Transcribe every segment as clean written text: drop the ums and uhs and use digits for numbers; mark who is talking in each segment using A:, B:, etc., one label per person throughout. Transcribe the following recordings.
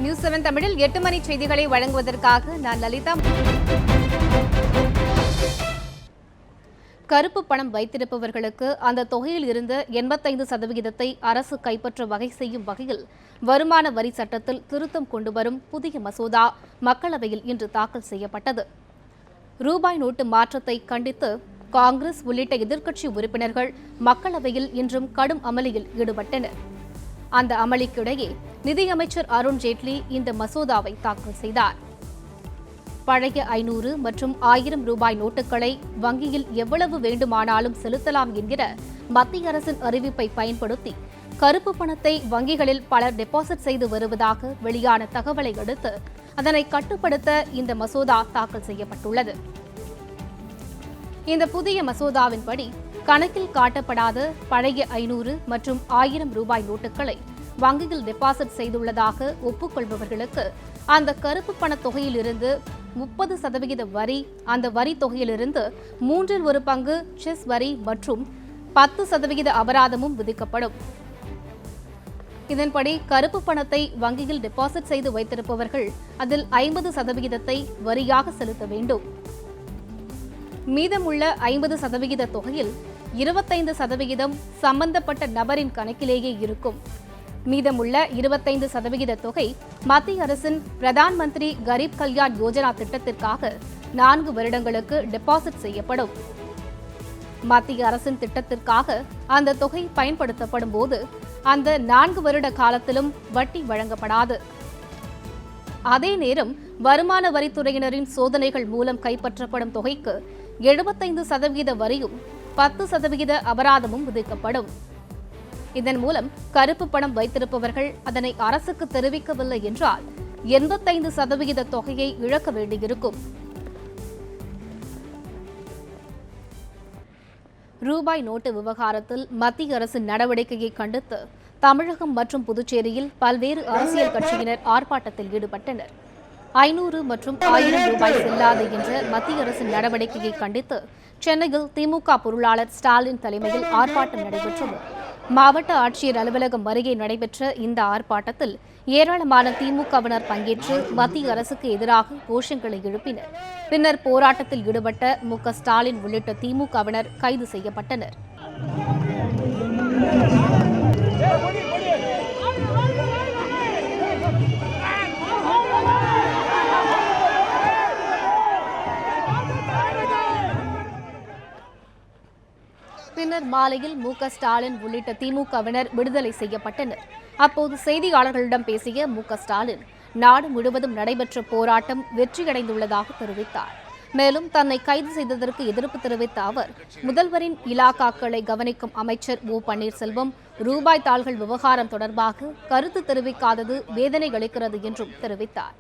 A: News 7 தமிழில் 8 மணி செய்திகளை வழங்குவதற்காக நான் லலிதா. கருப்பு பணம் வைத்திருப்பவர்களுக்கு அந்த தொகையில் இருந்து 85% அரசு கைப்பற்ற வகை செய்யும் வகையில் வருமான வரி சட்டத்தில் திருத்தம் கொண்டுவரும் புதிய மசோதா மக்களவையில் இன்று தாக்கல் செய்யப்பட்டது. ரூபாய் நோட்டு மாற்றத்தை கண்டித்து காங்கிரஸ் உள்ளிட்ட எதிர்க்கட்சி உறுப்பினர்கள் மக்களவையில் இன்றும் கடும் அமளியில் ஈடுபட்டனர். அந்த அமளிக்கிடையே நிதியமைச்சர் அருண் ஜேட்லி இந்த மசோதாவை தாக்கல் செய்தார். பழைய 500 மற்றும் 1000 ரூபாய் நோட்டுகளை வங்கியில் எவ்வளவு வேண்டுமானாலும் செலுத்தலாம் என்கிற மத்திய அரசின் அறிவிப்பை பயன்படுத்தி கருப்பு பணத்தை வங்கிகளில் பலர் டெபாசிட் செய்து வருவதாக வெளியான தகவலை அடுத்து அதனை கட்டுப்படுத்த இந்த மசோதா தாக்கல் செய்யப்பட்டுள்ளது. இந்த புதிய மசோதாவின்படி கணக்கில் காட்டப்படாத பழைய 500 மற்றும் 1000 ரூபாய் நோட்டுகளை வங்கியில் டெபாசிட் செய்துள்ளதாக ஒப்புக்கொள்பவர்களுக்கு அந்த கருப்பு பண தொகையிலிருந்து 30% வரி, அந்த வரி தொகையிலிருந்து 1/3 செஸ் வரி மற்றும் 10% அபராதமும் விதிக்கப்படும். இதன்படி கருப்பு பணத்தை வங்கியில் டெபாசிட் செய்து வைத்திருப்பவர்கள் அதில் 50% வரியாக செலுத்த வேண்டும். மீதமுள்ள 50% தொகையில் 25% சம்பந்தப்பட்ட நபரின் கணக்கிலேயே இருக்கும். மீதமுள்ள 25% தொகை மத்திய அரசின் பிரதான் மந்திரி கரீப் கல்யாண் யோஜனா திட்டத்திற்காக 4 வருடங்களுக்கு டெபாசிட் செய்யப்படும். மத்திய அரசின் திட்டத்திற்காக அந்த தொகை பயன்படுத்தப்படும் போது அந்த 4 வருட காலத்திலும் வட்டி வழங்கப்படாது. அதே நேரம் வருமான வரித்துறையினரின் சோதனைகள் மூலம் கைப்பற்றப்படும் தொகைக்கு 75% வரியும் 10% அபராதமும் விதிக்கப்படும். இதன் மூலம் கருப்பு பணம் வைத்திருப்பவர்கள் அதனை அரசுக்கு தெரிவிக்கவில்லை என்றால் 85% தொகையை இழக்க வேண்டியிருக்கும். ரூபாய் நோட்டு விவகாரத்தில் மத்திய அரசின் நடவடிக்கையை கண்டித்து தமிழகம் மற்றும் புதுச்சேரியில் பல்வேறு அரசியல் கட்சியினர் ஆர்ப்பாட்டத்தில் ஈடுபட்டனர். 500 மற்றும் 1000 ரூபாய் செல்லாது என்ற மத்திய அரசின் நடவடிக்கையை கண்டித்து சென்னையில் திமுக பொருளாளர் ஸ்டாலின் தலைமையில் ஆர்ப்பாட்டம் நடைபெற்றது. மாவட்ட ஆட்சியர் அலுவலகம் அருகே நடைபெற்ற இந்த ஆர்ப்பாட்டத்தில் ஏராளமான திமுகவினர் பங்கேற்று மத்திய அரசுக்கு எதிராக கோஷங்களை எழுப்பினர். பின்னர் போராட்டத்தில் ஈடுபட்ட மு.க.ஸ்டாலின் உள்ளிட்ட திமுகவினர் கைது செய்யப்பட்டனர். பின்னர் மாலையில் மு.க.ஸ்டாலின் உள்ளிட்ட திமுகவினர் விடுதலை செய்யப்பட்டனர். அப்போது செய்தியாளர்களிடம் பேசிய மு.க.ஸ்டாலின் நாடு முழுவதும் நடைபெற்ற போராட்டம் வெற்றியடைந்துள்ளதாக தெரிவித்தார். மேலும் தன்னை கைது செய்ததற்கு எதிர்ப்பு தெரிவித்த அவர் முதல்வரின் இலாக்காக்களை கவனிக்கும் அமைச்சர் ஓ பன்னீர்செல்வம் ரூபாய் தாள்கள் விவகாரம் தொடர்பாக கருத்து தெரிவிக்காதது வேதனை அளிக்கிறது என்றும் தெரிவித்தார்.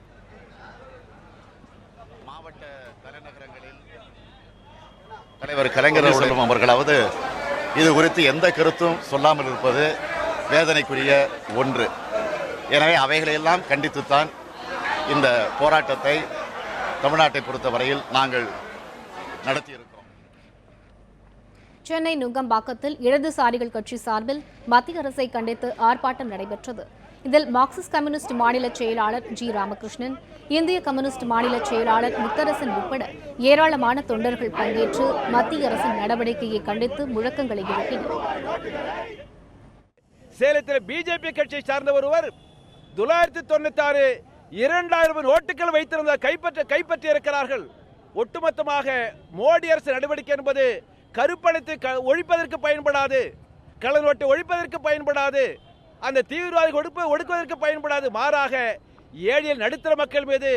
B: தலைவர் கலைஞர் அவர்களாவது இது குறித்து எந்த கருத்தும் சொல்லாமல் இருப்பது வேதனைக்குரிய ஒன்று. எனவே அவைகளையெல்லாம் கண்டித்துத்தான் இந்த போராட்டத்தை தமிழ்நாட்டை பொறுத்தவரையில் நாங்கள் நடத்தியிருக்கிறோம்.
A: சென்னை நுங்கம்பாக்கத்தில் இடதுசாரிகள் கட்சி சார்பில் மத்திய அரசை கண்டித்து ஆர்ப்பாட்டம் நடைபெற்றது. இதில் மார்க்சிஸ்ட் கம்யூனிஸ்ட் மாநில செயலாளர் ஜி. ராமகிருஷ்ணன், இந்திய கம்யூனிஸ்ட் மாநில செயலாளர் முத்தரசன் உட்பட ஏராளமான தொண்டர்கள் பங்கேற்று மத்திய அரசின் நடவடிக்கையை கண்டித்து முழக்கங்களை எழுப்பினர்.
C: சேலத்தில் பிஜேபி கட்சியை சார்ந்த ஒருவர் 996 2000 ஓட்டுகள் வைத்திருந்த கைப்பற்றி இருக்கிறார்கள். ஒட்டுமொத்தமாக மோடி அரசு நடவடிக்கை என்பது கருப்பணத்தை ஒழிப்பதற்கு பயன்படாது, கள்ள நோட்டை ஒழிப்பதற்கு பயன்படாது, அந்த தீவிரவாதிகள் ஒடுக்குவதற்கு பயன்படாது. மாறாக ஏழை நடுத்தர மக்கள் மீது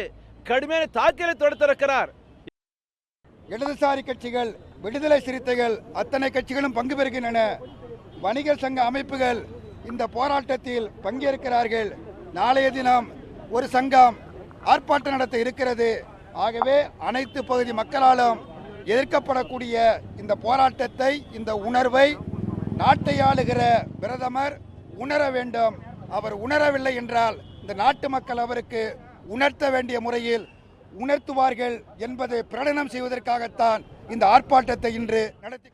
C: கடுமையான தாக்குதலை தொடுத்திருக்கிறார்.
D: இடதுசாரி கட்சிகள், விடுதலை சிறுத்தைகள் அத்தனை கட்சிகளும் பங்கு பெறுகின்றன. வணிகர் சங்க அமைப்புகள் இந்த போராட்டத்தில் பங்கேற்கிறார்கள். நாளைய தினம் ஒரு சங்கம் ஆர்ப்பாட்டம் நடத்த இருக்கிறது. ஆகவே அனைத்து பகுதி மக்களாலும் எதிர்க்கப்படக்கூடிய இந்த போராட்டத்தை, இந்த உணர்வை நாட்டை ஆளுகிற பிரதமர் உணர வேண்டும். அவர் உணரவில்லை என்றால் இந்த நாட்டு மக்கள் அவருக்கு உணர்த்த வேண்டிய முறையில் உணர்த்துவார்கள் என்பதை பிரகடனம் செய்வதற்காகத்தான் இந்த ஆர்ப்பாட்டத்தை இன்று நடத்தி.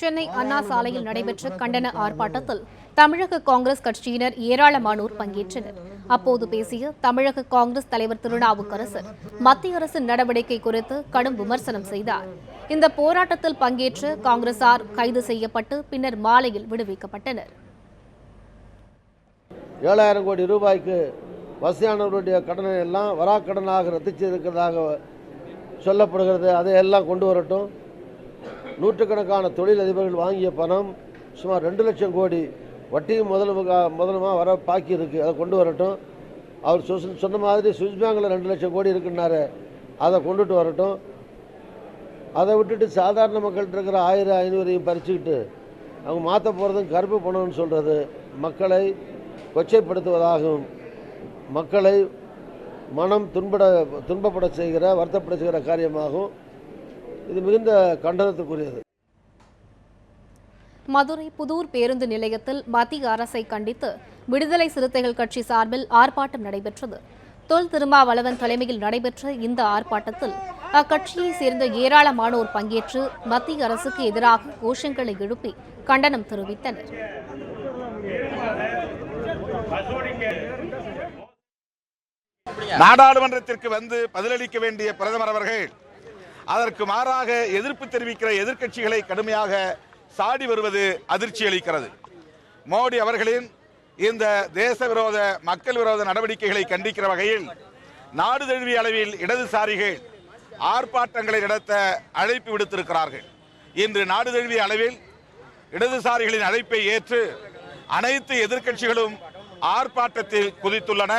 A: சென்னை அண்ணா சாலையில் நடைபெற்ற கண்டன ஆர்ப்பாட்டத்தில் தமிழக காங்கிரஸ் கட்சியினர் ஏராளமானோர் பங்கேற்றனர். அப்போது பேசிய தமிழக காங்கிரஸ் தலைவர் திருநாவுக்கரசர் மத்திய அரசின் நடவடிக்கை குறித்து கடும் விமர்சனம் செய்தார். இந்த போராட்டத்தில் பங்கேற்ற காங்கிரசார் கைது செய்யப்பட்டு பின்னர் மாலையில் விடுவிக்கப்பட்டனர்.
E: 7,000 கோடி ரூபாய்க்கு வசதியானவர்களுடைய கடனை எல்லாம் வராக்கடனாக ரத்து செய்திருக்கிறதாக சொல்லப்படுகிறது. அதையெல்லாம் கொண்டு வரட்டும். நூற்றுக்கணக்கான தொழிலதிபர்கள் வாங்கிய பணம் சுமார் 2 லட்சம் கோடி வட்டியும் முதலுமா வர பாக்கி இருக்குது. அதை கொண்டு வரட்டும். அவர் சொன்ன மாதிரி சுவிஸ் பேங்கில் 2 லட்சம் கோடி இருக்குன்னாரு, அதை கொண்டுட்டு வரட்டும். அதை விட்டுட்டு சாதாரண மக்கள்கிட்ட இருக்கிற 1000, 500 பறிச்சுக்கிட்டு அவங்க மாற்ற போகிறதும் கருப்பு பணம்னு சொல்கிறது மக்களை கொச்சைப்படுத்துவதாகவும் மக்களை மனம் துன்பப்பட செய்கிற வருத்தப்பட செய்கிற காரியமாகும். இது மிகுந்த கண்டனத்துக்குரியது.
A: மதுரை புதூர் பேருந்து நிலையத்தில் மத்திய அரசை கண்டித்து விடுதலை சிறுத்தைகள் கட்சி சார்பில் ஆர்ப்பாட்டம் நடைபெற்றது. தொல் திருமாவளவன் தலைமையில் நடைபெற்ற இந்த ஆர்ப்பாட்டத்தில் அக்கட்சியைச் சேர்ந்த ஏராளமானோர் பங்கேற்று மத்திய அரசுக்கு எதிராக கோஷங்களை எழுப்பி கண்டனம் தெரிவித்தனர்.
F: நாடாளுமன்றத்திற்கு வந்து பதிலளிக்க வேண்டிய பிரதமர் அவர்கள் அதற்கு மாறாக எதிர்ப்பு தெரிவிக்கிற எதிர்க்கட்சிகளை கடுமையாக சாடி வருவது அதிர்ச்சி அளிக்கிறது. மோடி அவர்களின் இந்த தேச விரோத மக்கள் விரோத நடவடிக்கைகளை கண்டிக்கிற வகையில் நாடு தழுவிய அளவில் இடதுசாரிகள் ஆர்ப்பாட்டங்களை நடத்த அழைப்பு விடுத்திருக்கிறார்கள். இன்று நாடு தழுவிய அளவில் இடதுசாரிகளின் அழைப்பை ஏற்று அனைத்து எதிர்க்கட்சிகளும் ஆர்ப்பாட்டத்தில் குதித்துள்ளன.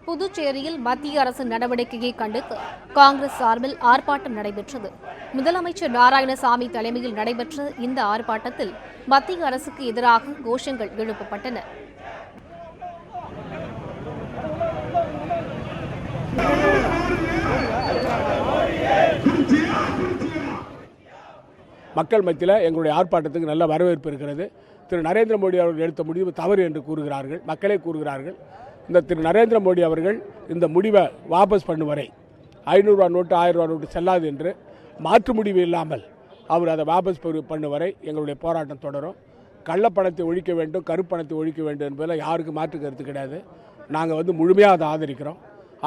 A: புதுச்சேரியில் மத்திய அரசு நடவடிக்கையை கண்டித்து காங்கிரஸ் சார்பில் ஆர்ப்பாட்டம் நடைபெற்றது. முதலமைச்சர் நாராயணசாமி தலைமையில் நடைபெற்ற இந்த ஆர்ப்பாட்டத்தில் மத்திய அரசுக்கு எதிராக கோஷங்கள் எழுப்பப்பட்டன.
G: மக்கள் மத்தியில் எங்களுடைய ஆர்ப்பாட்டத்துக்கு நல்ல வரவேற்பு இருக்கிறது. திரு நரேந்திர மோடி அவர்கள் எடுத்த முடிவு தவறு என்று கூறுகிறார்கள், மக்களே கூறுகிறார்கள். இந்த திரு நரேந்திர மோடி அவர்கள் இந்த முடிவை வாபஸ் பண்ணும் வரை 500 ரூபா நோட்டு 1000 ரூபா நோட்டு செல்லாது என்று மாற்று முடிவு இல்லாமல் அவர் அதை வாபஸ் பண்ணும் வரை எங்களுடைய போராட்டம் தொடரும். கள்ளப்பணத்தை ஒழிக்க வேண்டும், கருப்பணத்தை ஒழிக்க வேண்டும் என்பதில் யாருக்கும் மாற்று கருத்து கிடையாது. நாங்கள் முழுமையாக அதை ஆதரிக்கிறோம்.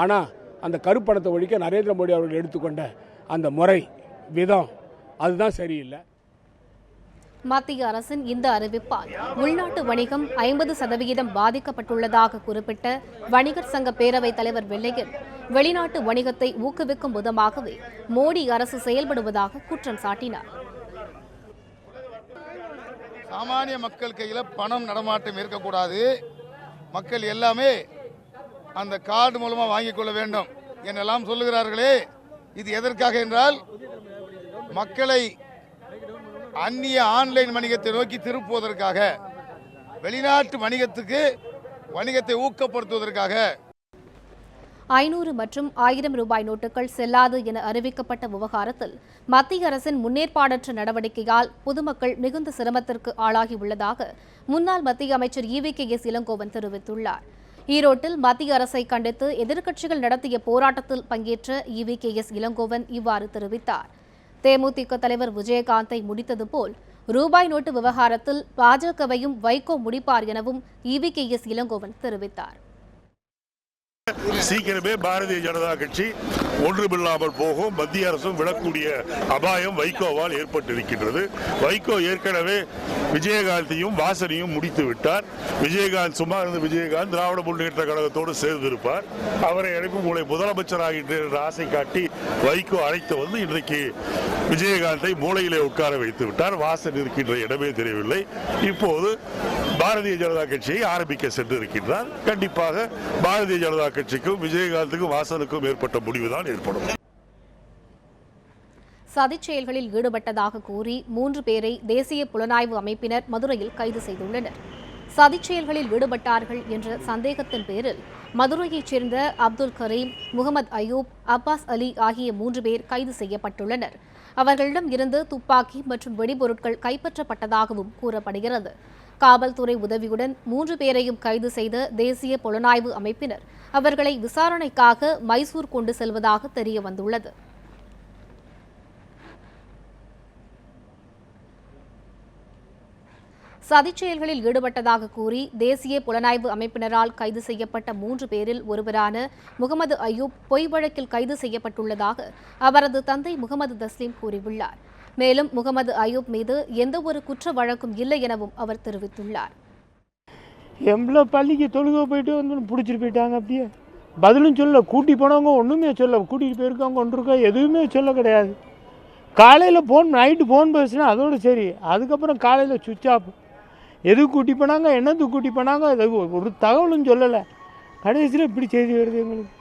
G: ஆனால் அந்த கருப்பணத்தை ஒழிக்க நரேந்திர மோடி அவர்கள் எடுத்துக்கொண்ட அந்த முறை விதம் அதுதான் சரியில்லை.
A: மத்திய அரசின் இந்த அறிவிப்பால் உள்நாட்டு வணிகம் 50% பாதிக்கப்பட்டுள்ளதாக குறிப்பிட்ட வணிகர் சங்க பேரவைத் தலைவர் வெள்ளையன் வெளிநாட்டு வணிகத்தை ஊக்குவிக்கும் விதமாகவே மோடி அரசு செயல்படுவதாக குற்றம் சாட்டினார்.
H: சாமானிய மக்கள் கையில் பணம் நடமாட்டம் இருக்கக்கூடாது. மக்கள் எல்லாமே அந்த கார்டு மூலமாக வாங்கிக் கொள்ள வேண்டும் என்றெல்லாம் சொல்லுகிறார்களே, இது எதற்காக என்றால் மக்களை அந்நிய ஆன்லைன் வணிகத்தை நோக்கி திருப்புவதற்காக, வெளிநாட்டு வணிகத்தை ஊக்கப்படுத்துவதற்காக.
A: 500 மற்றும் 1000 ரூபாய் நோட்டுகள் செல்லாது என அறிவிக்கப்பட்ட விவகாரத்தில் மத்திய அரசின் முன்னேற்பாடற்ற நடவடிக்கையால் பொதுமக்கள் மிகுந்த சிரமத்திற்கு ஆளாகியுள்ளதாக முன்னாள் மத்திய அமைச்சர் EVKS இளங்கோவன் தெரிவித்துள்ளார். ஈரோட்டில் மத்திய அரசை கண்டித்து எதிர்க்கட்சிகள் நடத்திய போராட்டத்தில் பங்கேற்ற EVKS இளங்கோவன் இவ்வாறு தெரிவித்தார். தேமுதிக தலைவர் விஜயகாந்தை முடித்தது போல் ரூபாய் நோட்டு விவகாரத்தில் பாஜகவையும் வைகோ முடிப்பார் எனவும் EVKS இளங்கோவன் தெரிவித்தார்.
I: சீக்கிரமே பாரதிய ஜனதா கட்சி ஒன்றுமில்லாமல் போகும். மத்திய அரசும் விடக்கூடிய அபாயம் வைகோவால் ஏற்பட்டிருக்கின்றது. வைகோ ஏற்கனவே விஜயகாந்தையும் வாசனையும் முடித்து விட்டார். விஜயகாந்த் சும்மா இருந்த விஜயகாந்த் திராவிட முன்னேற்ற கழகத்தோடு சேர்ந்திருப்பார். அவரை அழைப்பு உங்களை முதலமைச்சராகின்ற என்ற ஆசை காட்டி வைகோ அழைத்து வந்து இன்றைக்கு விஜயகாந்தை மூளையிலே உட்கார வைத்து விட்டார். வாசன் இருக்கின்ற இடமே தெரியவில்லை. இப்போது பாரதிய ஜனதா கட்சியை ஆரம்பிக்க சென்று இருக்கின்றார். கண்டிப்பாக பாரதிய ஜனதா கட்சிக்கும் விஜயகாந்துக்கும் வாசனுக்கும் ஏற்பட்ட முடிவுதான் ஏற்படும்.
A: சதிச் செயல்களில் ஈடுபட்டதாக கூறி 3 பேரை தேசிய புலனாய்வு அமைப்பினர் மதுரையில் கைது செய்துள்ளனர். சதிச் செயல்களில் ஈடுபட்டார்கள் என்ற சந்தேகத்தின் பேரில் மதுரையைச் சேர்ந்த அப்துல் கரீம், முகமது அயூப், அப்பாஸ் அலி ஆகிய 3 பேர் கைது செய்யப்பட்டுள்ளனர். அவர்களிடம் இருந்து துப்பாக்கி மற்றும் வெடிபொருட்கள் கைப்பற்றப்பட்டதாகவும் கூறப்படுகிறது. காவல்துறை உதவியுடன் 3 பேரையும் கைது செய்த தேசிய புலனாய்வு அமைப்பினர் அவர்களை விசாரணைக்காக மைசூர் கொண்டு செல்வதாக தெரிய வந்துள்ளது. சதிச் செயல்களில் ஈடுபட்டதாக கூறி தேசிய புலனாய்வு அமைப்பினரால் கைது செய்யப்பட்ட 3 பேரில் ஒருவரான முகமது அய்யூப் பொய் வழக்கில் கைது செய்யப்பட்டுள்ளதாக அவரது தந்தை முகமது தஸ்லீம் கூறியுள்ளார். மேலும் முகமது அய்யூப் மீது எந்தவொரு குற்ற வழக்கும் இல்லை எனவும் அவர் தெரிவித்துள்ளார்.
J: எவ்வளோ பள்ளிக்கு தொழுக போயிட்டு வந்து பிடிச்சிட்டு போயிட்டாங்க. அப்படியே பதிலும் சொல்ல, கூட்டி போனவங்க ஒன்றுமே சொல்ல, கூட்டிகிட்டு போயிருக்காங்க ஒன்றுருக்கா எதுவுமே சொல்ல கிடையாது. காலையில் நைட்டு ஃபோன் பேசுனா அதோடு சரி, அதுக்கப்புறம் காலையில் சுவிட்ச் ஆஃப். எதுக்கு கூட்டி போனாங்க, என்னத்துக்கு கூட்டி போனாங்க, அது ஒரு தகவலும் சொல்லலை. கடைசியில் இப்படி செய்தி வருது எங்களுக்கு.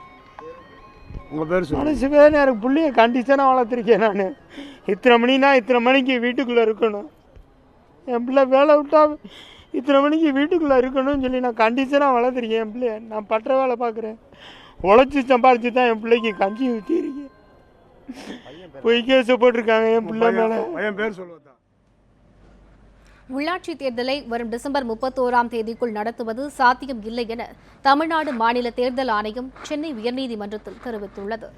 G: உங்கள் பேர்
J: மனசு வேறு எனக்கு பிள்ளைய கண்டிஷனாக வளர்த்துருக்கேன். நான் இத்தனை மணினா இத்தனை மணிக்கு வீட்டுக்குள்ளே இருக்கணும், என் பிள்ளை வேலை விட்டா இத்தனை மணிக்கு வீட்டுக்குள்ளே இருக்கணும்னு சொல்லி நான் கண்டிஷனாக வளர்த்துருக்கேன். என் பிள்ளைய நான் பற்ற வேலை பார்க்குறேன், உழைச்சி சம்பாரிச்சு தான் என் பிள்ளைக்கு கஞ்சி ஊற்றிருக்கேன். போய் கேஸை போட்டிருக்காங்க என் பிள்ளை மேலே.
G: என் பேர் சொல்லுவதா?
A: உள்ளாட்சி தேர்தலை வரும் டிசம்பர் 31ஆம் தேதிக்குள் நடத்துவது சாத்தியம் இல்லை என தமிழ்நாடு மாநில தேர்தல் ஆணையம் சென்னை உயர்நீதிமன்றத்தில் தெரிவித்துள்ளது.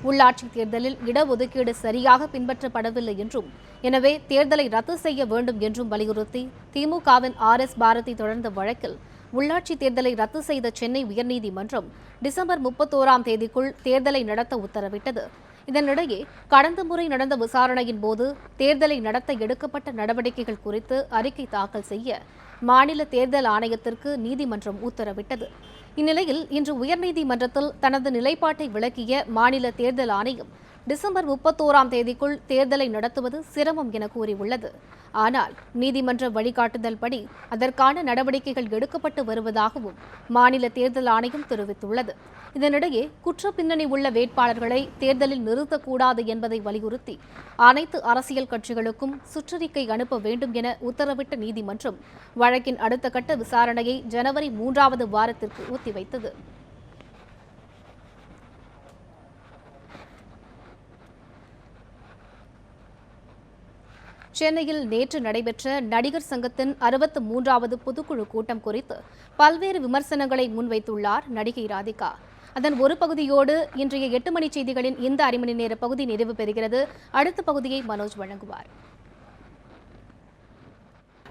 A: உள்ளாட்சி தேர்தலில் இடஒதுக்கீடு சரியாக பின்பற்றப்படவில்லை என்றும், எனவே தேர்தலை ரத்து செய்ய வேண்டும் என்றும் வலியுறுத்தி திமுகவின் RS பாரதி தொடர்ந்த வழக்கில் உள்ளாட்சி தேர்தலை ரத்து செய்த சென்னை உயர்நீதிமன்றம் டிசம்பர் 31ஆம் தேதிக்குள் தேர்தலை நடத்த உத்தரவிட்டது. இதனிடையே கடந்த முறை நடந்த விசாரணையின் போது தேர்தலை நடத்த எடுக்கப்பட்ட நடவடிக்கைகள் குறித்து அறிக்கை தாக்கல் செய்ய மாநில தேர்தல் ஆணையத்திற்கு நீதிமன்றம் உத்தரவிட்டது. இந்நிலையில் இன்று உயர்நீதிமன்றத்தில் தனது நிலைப்பாட்டை விளக்கிய மாநில தேர்தல் ஆணையம் டிசம்பர் 31ஆம் தேதிக்குள் தேர்தலை நடத்துவது சிரமம் என கூறியுள்ளது. ஆனால் நீதிமன்ற வழிகாட்டுதல்படி அதற்கான நடவடிக்கைகள் எடுக்கப்பட்டு வருவதாகவும் மாநில தேர்தல் ஆணையம் தெரிவித்துள்ளது. இதனிடையே குற்ற பின்னணி உள்ள வேட்பாளர்களை தேர்தலில் நிறுத்தக்கூடாது என்பதை வலியுறுத்தி அனைத்து அரசியல் கட்சிகளுக்கும் சுற்றறிக்கை அனுப்ப வேண்டும் என உத்தரவிட்ட நீதிமன்றம் வழக்கின் அடுத்த கட்ட விசாரணையை ஜனவரி 3வது வாரத்திற்கு ஒத்திவைத்தது. சென்னையில் நேற்று நடைபெற்ற நடிகர் சங்கத்தின் 63வது பொதுக்குழு கூட்டம் குறித்து பல்வேறு விமர்சனங்களை முன்வைத்துள்ளார் நடிகை ராதிகா. அதன் ஒரு பகுதியோடு இன்றைய 8 மணி செய்திகளின் இந்த அரை மணி நேர பகுதி நிறைவு பெறுகிறது. அடுத்த பகுதியை மனோஜ் வழங்குவார்.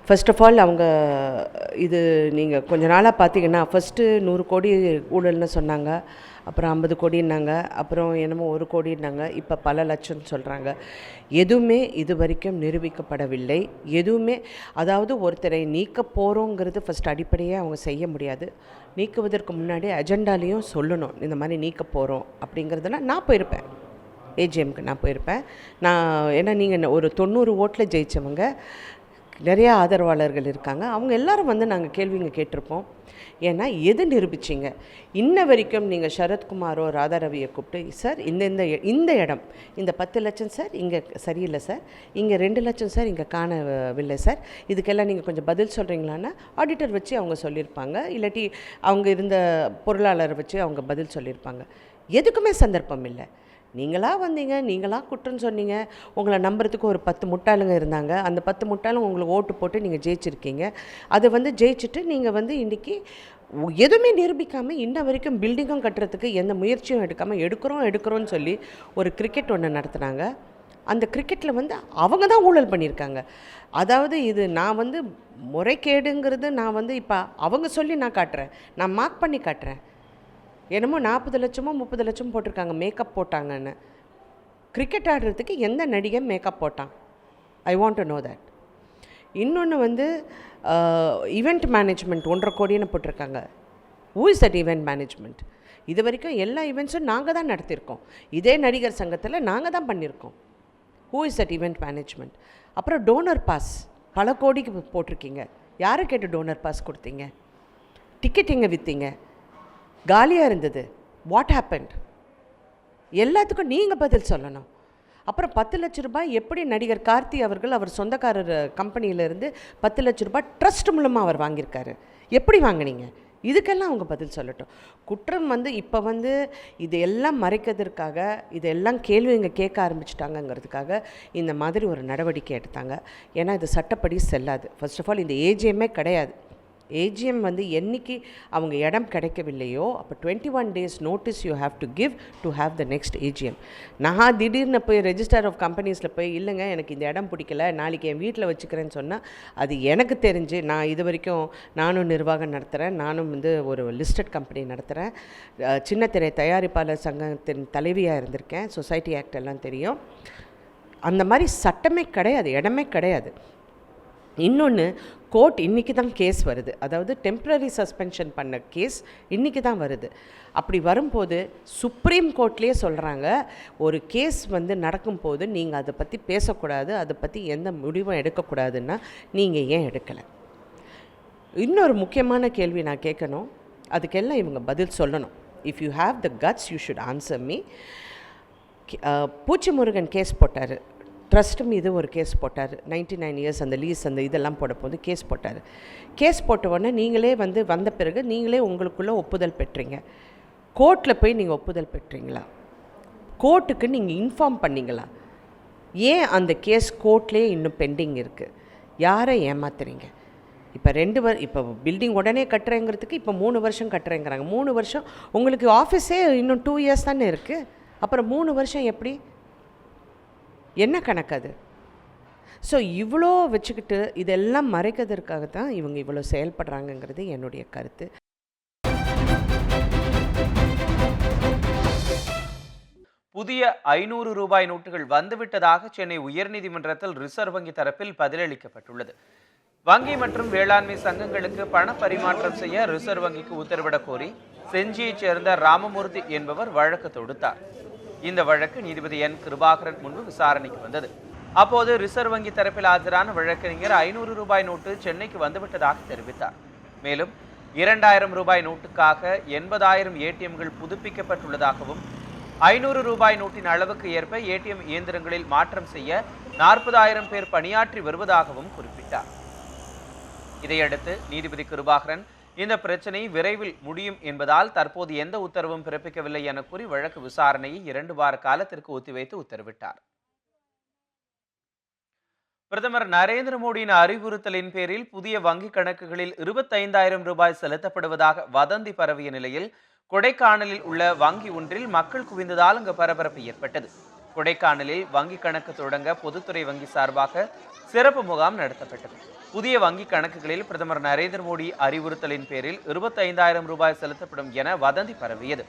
K: ஃபர்ஸ்ட் ஆஃப் ஆல் அவங்க இது நீங்கள் கொஞ்ச நாளாக பார்த்தீங்கன்னா ஃபஸ்ட்டு 100 கோடி ஊழல்னு சொன்னாங்க, அப்புறம் 50 கோடின்னாங்க, அப்புறம் என்னமோ 1 கோடின்னாங்க, இப்போ பல லட்சம்னு சொல்கிறாங்க. எதுவுமே இது வரைக்கும் நிரூபிக்கப்படவில்லை. எதுவுமே, அதாவது ஒருத்தரை நீக்க போகிறோங்கிறது ஃபஸ்ட் அடிப்படையே அவங்க செய்ய முடியாது. நீக்குவதற்கு முன்னாடி அஜெண்டாலையும் சொல்லணும், இந்த மாதிரி நீக்க போகிறோம் அப்படிங்கிறதுனா. நான் போயிருப்பேன் ஏஜிஎம்க்கு, நான் போயிருப்பேன். ஏன்னா நீங்கள் ஒரு 90 ஓட்டில் ஜெயித்தவங்க, நிறையா ஆதரவாளர்கள் இருக்காங்க, அவங்க எல்லோரும் வந்து நாங்கள் கேள்விங்க கேட்டிருப்போம். ஏன்னா எது நிரூபிச்சிங்க? இன்ன வரைக்கும் நீங்கள் சரத்குமாரோ ராதாரவியை கூப்பிட்டு, சார் இந்த இடம் இந்த 10 லட்சம் சார் இங்கே சரியில்லை சார், இங்கே 2 லட்சம் சார் இங்கே காணவில்லை சார், இதுக்கெல்லாம் நீங்கள் கொஞ்சம் பதில் சொல்கிறீங்களான்னா ஆடிட்டர் வச்சு அவங்க சொல்லியிருப்பாங்க, இல்லாட்டி அவங்க இருந்த பொருளாளரை வச்சு அவங்க பதில் சொல்லியிருப்பாங்க. எதுக்குமே சந்தர்ப்பம் இல்லை. நீங்களாக வந்தீங்க, நீங்களாக குற்றம் சொன்னீங்க, உங்களை நம்புறதுக்கு ஒரு 10 முட்டாளுங்க இருந்தாங்க. அந்த 10 முட்டாளும் உங்களுக்கு ஓட்டு போட்டு நீங்கள் ஜெயிச்சிருக்கீங்க. அதை வந்து ஜெயிச்சுட்டு நீங்கள் வந்து இன்றைக்கி எதுவுமே நிரூபிக்காமல் இன்ன வரைக்கும் பில்டிங்கும் கட்டுறதுக்கு எந்த முயற்சியும் எடுக்காமல் எடுக்கிறோன்னு சொல்லி ஒரு கிரிக்கெட் ஒன்று நடத்துனாங்க. அந்த கிரிக்கெட்டில் வந்து அவங்க தான் ஊழல் பண்ணியிருக்காங்க. அதாவது இது நான் வந்து முறைகேடுங்கிறது நான் வந்து இப்போ அவங்க சொல்லி நான் காட்டுறேன், நான் மார்க் பண்ணி காட்டுறேன். என்னமோ 40 லட்சமோ 30 லட்சம் போட்டிருக்காங்க மேக்கப் போட்டாங்கன்னு. கிரிக்கெட் ஆடுறதுக்கு எந்த நடிகை மேக்கப் போட்டான்? I want to know that. இன்னொன்று வந்து ஈவெண்ட் மேனேஜ்மெண்ட் 1.5 கோடின்னு போட்டிருக்காங்க. Who is that event management? இது வரைக்கும் எல்லா ஈவெண்ட்ஸும் நாங்கள் தான் நடத்தியிருக்கோம். இதே நடிகர் சங்கத்தில் நாங்கள் தான் பண்ணியிருக்கோம். Who is that event management? அப்புறம் டோனர் பாஸ் பல கோடிக்கு போட்டிருக்கீங்க. யாரை கேட்டு டோனர் பாஸ் கொடுத்தீங்க? டிக்கெட் எங்கே விற்றீங்க? காலியாக இருந்தது. What happened? எல்லாத்துக்கும் நீங்கள் பதில் சொல்லணும். அப்புறம் 10 லட்ச ரூபாய் எப்படி நடிகர் கார்த்தி அவர்கள் அவர் சொந்தக்காரர் கம்பெனியிலேருந்து 10 லட்ச ரூபாய் ட்ரஸ்ட் மூலமாக அவர் வாங்கியிருக்காரு. எப்படி வாங்கினீங்க? இதுக்கெல்லாம் அவங்க பதில் சொல்லட்டும். குற்றம் வந்து இப்போ வந்து இதையெல்லாம் மறைக்கிறதுக்காக, இதெல்லாம் கேள்விங்க கேட்க ஆரம்பிச்சிட்டாங்கங்கிறதுக்காக இந்த மாதிரி ஒரு நடவடிக்கை எடுத்தாங்க. ஏன்னா இது சட்டப்படி செல்லாது. ஃபர்ஸ்ட் ஆஃப் ஆல் இந்த ஏஜிஎம்மே கிடையாது. ஏஜிஎம் வந்து என்னைக்கு அவங்க இடம் கிடைக்கவில்லையோ அப்போ 21 days notice you have to give to have the next AGM. நான் திடீர்னு போய் ரெஜிஸ்டர் ஆஃப் கம்பெனிஸில் போய் இல்லைங்க எனக்கு இந்த இடம் பிடிக்கல நாளைக்கு என் வீட்டில் வச்சுக்கிறேன்னு சொன்னால் அது எனக்கு தெரிஞ்சு நான் இது வரைக்கும் நானும் நிர்வாகம் நடத்துகிறேன், நானும் வந்து ஒரு லிஸ்டட் கம்பெனி நடத்துகிறேன், சின்ன திரை தயாரிப்பாளர் சங்கத்தின் தலைவியாக இருந்திருக்கேன், சொசைட்டி ஆக்ட் எல்லாம் தெரியும். அந்த மாதிரி சட்டமே கிடையாது, இடமே கிடையாது. இன்னொன்று கோர்ட் இன்றைக்கி தான் கேஸ் வருது, அதாவது டெம்ப்ரரி சஸ்பென்ஷன் பண்ண கேஸ் இன்றைக்கி தான் வருது. அப்படி வரும்போது சுப்ரீம் கோர்ட்லேயே சொல்கிறாங்க ஒரு கேஸ் வந்து நடக்கும்போது நீங்கள் அதை பற்றி பேசக்கூடாது, அதை பற்றி எந்த முடிவும் எடுக்கக்கூடாதுன்னா நீங்கள் ஏன் எடுக்கலை? இன்னொரு முக்கியமான கேள்வி நான் கேட்கணும், அதுக்கெல்லாம் இவங்க பதில் சொல்லணும். If you have the guts you should answer me. Poochi Murugan case போட்டார், ட்ரஸ்ட் மீது ஒரு கேஸ் போட்டார், 99 years அந்த லீஸ் அந்த இதெல்லாம் போட போது கேஸ் போட்டார். கேஸ் போட்ட உடனே நீங்களே வந்த பிறகு நீங்களே உங்களுக்குள்ளே ஒப்புதல் பெற்றீங்க. கோர்ட்டில் போய் நீங்கள் ஒப்புதல் பெற்றீங்களா? கோர்ட்டுக்கு நீங்கள் இன்ஃபார்ம் பண்ணிங்களா? ஏன் அந்த கேஸ் கோர்ட்லேயே இன்னும் பெண்டிங் இருக்குது? யாரை ஏமாத்துறீங்க? இப்போ பில்டிங் உடனே கட்டுறேங்கிறதுக்கு இப்போ 3 வருஷம் கட்டுறேங்கிறாங்க. 3 வருஷம் உங்களுக்கு ஆஃபீஸே இன்னும் 2 years தானே இருக்குது, அப்புறம் 3 வருஷம் எப்படி? என்ன கணக்கு அது? ஸோ இவ்வளோ வச்சுக்கிட்டு இதெல்லாம் மறைக்கிறதுக்காக தான் இவங்க இவ்வளோ செயல்படுறாங்கங்கிறது என்னுடைய கருத்து.
L: புதிய 500 ரூபாய் நோட்டுகள் வந்துவிட்டதாக சென்னை உயர்நீதிமன்றத்தில் ரிசர்வ் வங்கி தரப்பில் பதிலளிக்கப்பட்டுள்ளது. வங்கி மற்றும் வேளாண்மை சங்கங்களுக்கு பண பரிமாற்றம் செய்ய ரிசர்வ் வங்கிக்கு உத்தரவிடக் கோரி செஞ்சியைச் சேர்ந்த ராமமூர்த்தி என்பவர் வழக்கு தொடுத்தார். இந்த வழக்கு நீதிபதி என் கிருபாகரன் முன்பு விசாரணைக்கு வந்தது. அப்போது ரிசர்வ் வங்கி தரப்பில் ஆஜரான வழக்கறிஞர் 500 ரூபாய் நோட்டு சென்னைக்கு வந்துவிட்டதாக தெரிவித்தார். மேலும் 2000 ரூபாய் நோட்டுக்காக 80,000 ஏடிஎம்கள் புதுப்பிக்கப்பட்டுள்ளதாகவும் 500 ரூபாய் நோட்டின் அளவுக்கு ஏற்ப ஏடிஎம் இயந்திரங்களில் மாற்றம் செய்ய 40,000 பேர் பணியாற்றி வருவதாகவும் குறிப்பிட்டார். இதையடுத்து நீதிபதி கிருபாகரன் இந்த பிரச்சனை விரைவில் முடியும் என்பதால் தற்போது எந்த உத்தரவும் பிறப்பிக்கவில்லை என கூறி வழக்கு விசாரணையை 2 வார காலத்திற்கு ஒத்திவைத்து உத்தரவிட்டார். பிரதமர் நரேந்திர மோடியின் அறிவுறுத்தலின் பேரில் புதிய வங்கி கணக்குகளில் 25,000 ரூபாய் செலுத்தப்படுவதாக வதந்தி பரவிய நிலையில் கொடைக்கானலில் உள்ள வங்கி ஒன்றில் மக்கள் குவிந்ததால் அங்கு பரபரப்பு ஏற்பட்டது. கொடைக்கானலில் வங்கி கணக்கு தொடங்க பொதுத்துறை வங்கி சார்பாக சிறப்பு முகாம் நடத்தப்பட்டது. புதிய வங்கி கணக்குகளில் பிரதமர் நரேந்திர மோடி அறிவுறுத்தலின் பேரில் 25,000 ரூபாய் செலுத்தப்படும் என வதந்தி பரவியது.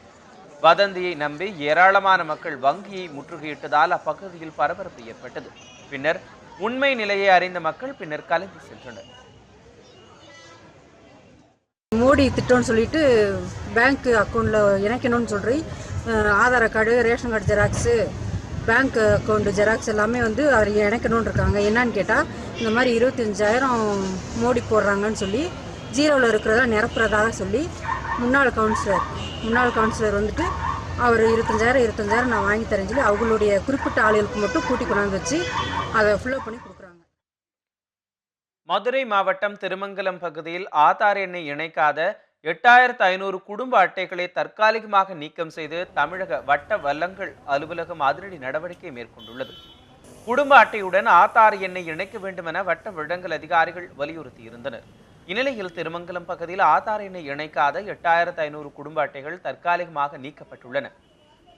L: வதந்தியை நம்பி ஏராளமான மக்கள் வங்கியை முற்றுகையிட்டதால் அப்பகுதியில் பரபரப்பு ஏற்பட்டது. பின்னர் உண்மை நிலையை அறிந்த மக்கள் பின்னர் கலந்து சென்றனர்.
M: மோடி திட்டம்னு சொல்லிட்டு பேங்க் அக்கௌண்ட்டில் இணைக்கணும்னு சொல்லி Aadhaar card, ration card xerox, bank account xerox எல்லாமே வந்து அவர் இணைக்கணும்னு இருக்காங்க. என்னன்னு கேட்டால் இந்த மாதிரி 25,000 மோடி போடுறாங்கன்னு சொல்லி ஜீரோவில் இருக்கிறதா நிரப்புறதாக சொல்லி முன்னாள் கவுன்சிலர் வந்துட்டு அவர் 25,000 நான் வாங்கி தரேன்னு சொல்லி அவங்களுடைய குறிப்பிட்ட ஆளுகளுக்கு மட்டும் கூட்டி கொண்டாந்து வச்சு அதை ஃபில்லப் பண்ணி கொடுக்குறாங்க.
L: மதுரை மாவட்டம் திருமங்கலம் பகுதியில் ஆதார் எண்ணை இணைக்காத 8,500 குடும்ப அட்டைகளை தற்காலிகமாக நீக்கம் செய்து தமிழக வட்ட வல்லங்கள் அலுவலகம் அதிரடி நடவடிக்கை மேற்கொண்டுள்ளது. குடும்ப அட்டையுடன் ஆதார் எண்ணை இணைக்க வேண்டும் என வட்ட வழங்கல் அதிகாரிகள் வலியுறுத்தியிருந்தனர். இந்நிலையில் திருமங்கலம் பகுதியில் ஆதார் எண்ணை இணைக்காத 8,500 குடும்ப அட்டைகள் தற்காலிகமாக நீக்கப்பட்டுள்ளன.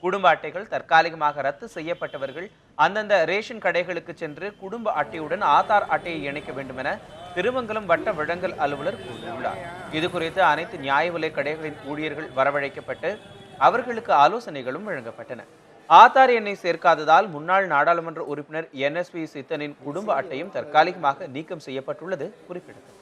L: குடும்ப அட்டைகள் தற்காலிகமாக ரத்து செய்யப்பட்டவர்கள் அந்தந்த ரேஷன் கடைகளுக்கு சென்று குடும்ப அட்டையுடன் ஆதார் அட்டையை இணைக்க வேண்டும் என திருமங்கலம் வட்ட வழங்கல் அலுவலர் கூறியுள்ளார். இது குறித்து அனைத்து நியாய விலை கடைகளின் ஊழியர்கள் வரவழைக்கப்பட்டு அவர்களுக்கு ஆலோசனைகளும் வழங்கப்பட்டன. ஆதார் எண்ணை சேர்க்காததால் முன்னாள் நாடாளுமன்ற உறுப்பினர் NSP சித்தனின் குடும்ப அட்டையும் தற்காலிகமாக நீக்கம் செய்யப்பட்டுள்ளது குறிப்பிடத்தக்கது.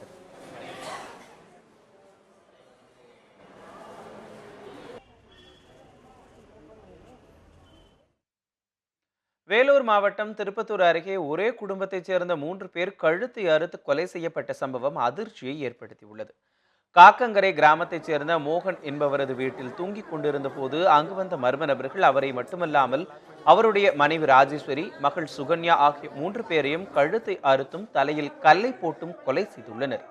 L: வேலூர் மாவட்டம் திருப்பத்தூர் அருகே ஒரே குடும்பத்தைச் சேர்ந்த 3 பேர் கழுத்தை அறுத்து கொலை செய்யப்பட்ட சம்பவம் அதிர்ச்சியை ஏற்படுத்தியுள்ளது. காக்கங்கரை கிராமத்தைச் சேர்ந்த மோகன் என்பவரது வீட்டில் தூங்கிக் கொண்டிருந்த போது அங்கு வந்த மர்ம நபர்கள் அவரை மட்டுமல்லாமல் அவருடைய மனைவி ராஜேஸ்வரி, மகள் சுகன்யா ஆகிய 3 பேரையும் கழுத்தை அறுத்தும் தலையில் கல்லை போட்டும் கொலை செய்துள்ளனர்.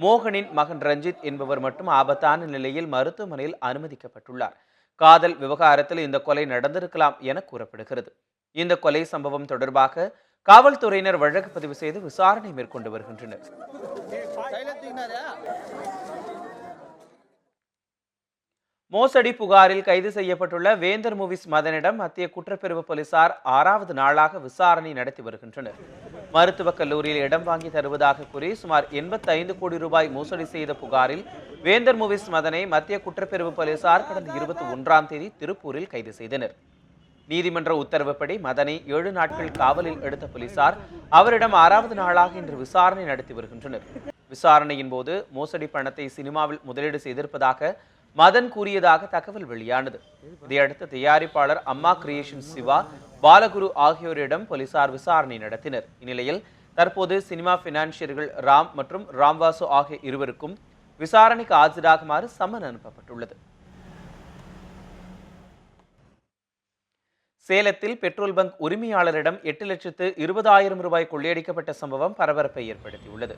L: மோகனின் மகன் ரஞ்சித் என்பவர் மட்டும் ஆபத்தான நிலையில் மருத்துவமனையில் அனுமதிக்கப்பட்டுள்ளார். காதல் விவகாரத்தில் இந்த கொலை நடந்திருக்கலாம் என கூறப்படுகிறது. இந்த கொலை சம்பவம் தொடர்பாக காவல்துறையினர் வழக்கு பதிவு செய்து விசாரணை மேற்கொண்டு வருகின்றனர். மோசடி புகாரில் கைது செய்யப்பட்டுள்ள வேந்தர் மூவிஸ் மதனிடம் மத்திய குற்றப்பிரிவு போலீசார் 6வது நாளாக விசாரணை நடத்தி வருகின்றனர். மருத்துவக் கல்லூரியில் இடம் வாங்கி தருவதாக கூறி சுமார் 85 கோடி ரூபாய் மோசடி செய்த புகாரில் வேந்தர் மூவிஸ் மதனை மத்திய குற்றப்பிரிவு போலீசார் கடந்த 21ஆம் தேதி திருப்பூரில் கைது செய்தனர். நீதிமன்ற உத்தரவுப்படி மதனை 7 நாட்கள் காவலில் எடுத்த போலீசார் அவரிடம் 6வது நாளாக இன்று விசாரணை நடத்தி வருகின்றனர். விசாரணையின் போது மோசடி பணத்தை சினிமாவில் முதலீடு செய்திருப்பதாக மதன் கூறியதாக தகவல் வெளியானது. இதையடுத்து தயாரிப்பாளர் அம்மா கிரியேஷன் சிவா, பாலகுரு ஆகியோரிடம் போலீசார் விசாரணை நடத்தினர். இந்நிலையில் தற்போது சினிமா பினான்சியர்கள் ராம் மற்றும் ராம்வாசு ஆகிய இருவருக்கும் விசாரணைக்கு ஆஜராகுமாறு சம்மன் அனுப்பப்பட்டுள்ளது. சேலத்தில் பெட்ரோல் பங்க் உரிமையாளரிடம் 8,20,000 ரூபாய் கொள்ளையடிக்கப்பட்ட சம்பவம் பரபரப்பை ஏற்படுத்தியுள்ளது.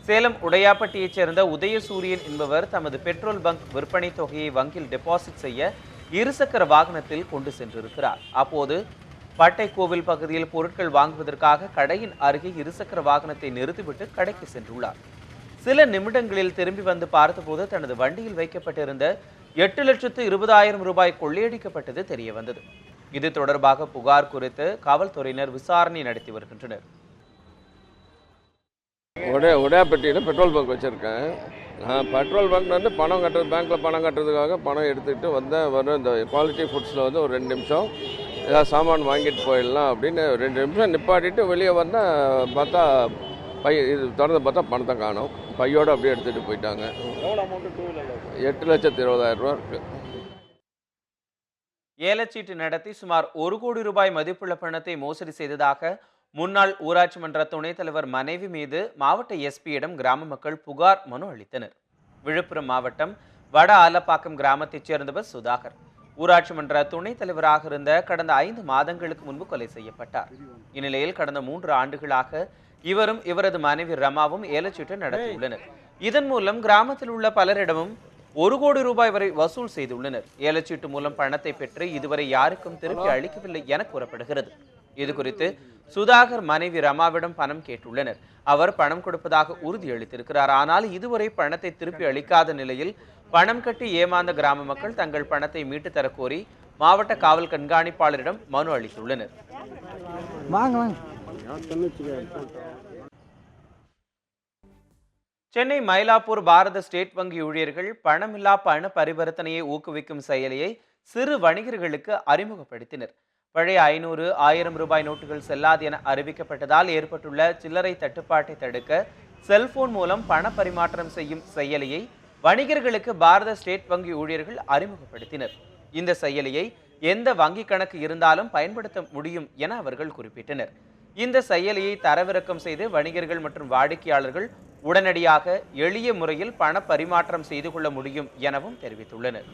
L: சேலம் உடையாப்பட்டியைச் சேர்ந்த உதயசூரியன் என்பவர் தமது பெட்ரோல் பங்க் விற்பனை தொகையை வங்கியில் டெபாசிட் செய்ய இருசக்கர வாகனத்தில் கொண்டு சென்றிருக்கிறார். அப்போது பட்டைக்கோவில் பகுதியில் பொருட்கள் வாங்குவதற்காக கடையின் அருகே இருசக்கர வாகனத்தை நிறுத்திவிட்டு கடைக்கு சென்றுள்ளார். சில நிமிடங்களில் திரும்பி வந்து பார்த்தபோது தனது வண்டியில் வைக்கப்பட்டிருந்த 8,20,000 ரூபாய் கொள்ளையடிக்கப்பட்டது தெரிய வந்தது. இது தொடர்பாக புகார் குறித்து காவல்துறையினர் விசாரணை நடத்தி வருகின்றனர்.
N: உடையாப்பட்டியில் பெட்ரோல் பங்க் வச்சுருக்கேன். நான் பெட்ரோல் பங்க் வந்து பணம் கட்டுறது, பேங்க்கில் பணம் கட்டுறதுக்காக பணம் எடுத்துக்கிட்டு வரும். இந்த குவாலிட்டி ஃபுட்ஸில் வந்து ஒரு 2 நிமிஷம் ஏதாவது சாமான் வாங்கிட்டு போயிடலாம் அப்படின்னு 2 நிமிஷம் நிப்பாட்டிட்டு வெளியே வந்தால் பார்த்தா இது திறந்து பார்த்தா பணத்தை காணும். பையோடு அப்படியே எடுத்துகிட்டு போயிட்டாங்க. 8,20,000 ரூபா இருக்குது.
L: ஏலச்சீட்டு நடத்தி சுமார் 1 கோடி ரூபாய் மதிப்புள்ள பணத்தை மோசடி செய்ததாக முன்னாள் ஊராட்சி மன்ற துணைத் தலைவர் மனைவி மீது மாவட்ட எஸ்பியிடம் கிராம மக்கள் புகார் மனு அளித்தனர். விழுப்புரம் மாவட்டம் வட ஆலப்பாக்கம் கிராமத்தைச் சேர்ந்தவர் சுதாகர். ஊராட்சி மன்ற துணைத் தலைவராக இருந்த கடந்த 5 மாதங்களுக்கு முன்பு கொலை செய்யப்பட்டார். இந்நிலையில் கடந்த 3 ஆண்டுகளாக இவரும் இவரது மனைவி ரமாவும் ஏலச்சீட்டு நடத்தியுள்ளனர். இதன் மூலம் கிராமத்தில் உள்ள பலரிடமும் 1 கோடி ரூபாய் வரை வசூல் செய்துள்ளனர். ஏலச்சீட்டு மூலம் பணத்தை பெற்று இதுவரை யாருக்கும் திருப்பி அளிக்கவில்லை என கூறப்படுகிறது. இது குறித்து சுதாகர் மனைவி ரமாவிடம் பணம் கேட்டுள்ளனர். அவர் பணம் கொடுப்பதாக உறுதியளித்திருக்கிறார். ஆனால் இதுவரை பணத்தை திருப்பி அளிக்காத நிலையில் பணம் கட்டி ஏமாந்த கிராம மக்கள் தங்கள் பணத்தை மீட்டு தர கோரி மாவட்ட காவல் கண்காணிப்பாளரிடம் மனு அளித்துள்ளனர். சென்னை மயிலாப்பூர் பாரத ஸ்டேட் வங்கி ஊழியர்கள் பணமில்லா பண பரிவர்த்தனையை ஊக்குவிக்கும் செயலியை சிறு வணிகர்களுக்கு அறிமுகப்படுத்தினர். பழைய 500, 1000 ரூபாய் நோட்டுகள் செல்லாது என அறிவிக்கப்பட்டதால் ஏற்பட்டுள்ள சில்லறை தட்டுப்பாட்டை தடுக்க செல்போன் மூலம் பண பரிமாற்றம் செய்யும் செயலியை வணிகர்களுக்கு பாரத ஸ்டேட் வங்கி ஊழியர்கள் அறிமுகப்படுத்தினர். இந்த செயலியை எந்த வங்கி கணக்கு இருந்தாலும் பயன்படுத்த முடியும் என அவர்கள் குறிப்பிட்டனர். இந்த செயலியை தரவிறக்கம் செய்து வணிகர்கள் மற்றும் வாடிக்கையாளர்கள் உடனடியாக எளிய முறையில் பண பரிமாற்றம் செய்து கொள்ள முடியும் எனவும் தெரிவித்துள்ளனர்.